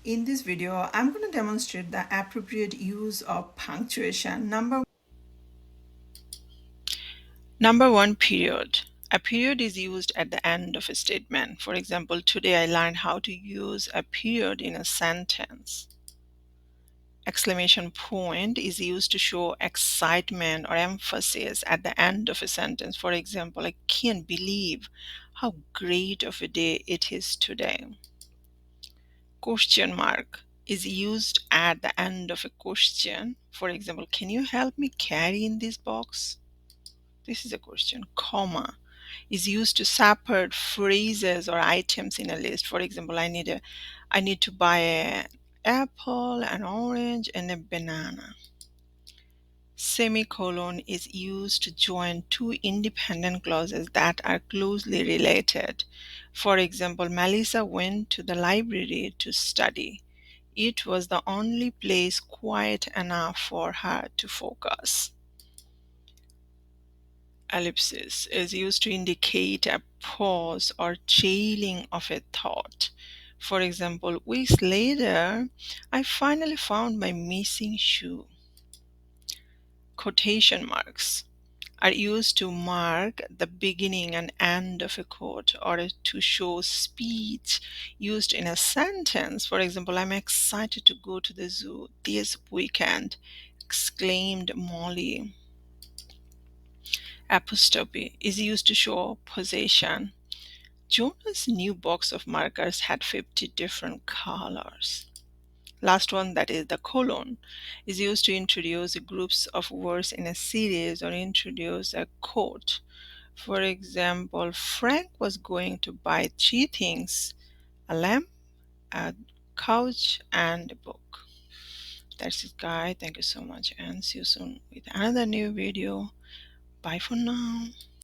In this video, I'm going to demonstrate the appropriate use of punctuation. Number one, period. A period is used at the end of a statement. For example, today I learned how to use a period in a sentence. Exclamation point is used to show excitement or emphasis at the end of a sentence. For example, I can't believe how great of a day it is today. Question mark is used at the end of a question. For example, can you help me carry in this box? This is a question. Comma is used to separate phrases or items in a list. For example, I need to buy an apple, an orange, and a banana. Semicolon is used to join two independent clauses that are closely related. For example, Melissa went to the library to study. It was the only place quiet enough for her to focus. Ellipsis is used to indicate a pause or trailing of a thought. For example, weeks later, I finally found my missing shoe. Quotation marks are used to mark the beginning and end of a quote or to show speech used in a sentence. For example, I'm excited to go to the zoo this weekend, exclaimed Molly. Apostrophe is used to show possession. Jonah's new box of markers had 50 different colors. Last one, that is the colon, is used to introduce groups of words in a series or introduce a quote. For example, Frank was going to buy three things: a lamp, a couch, and a book. That's it, guys. Thank you so much, and see you soon with another new video. Bye for now.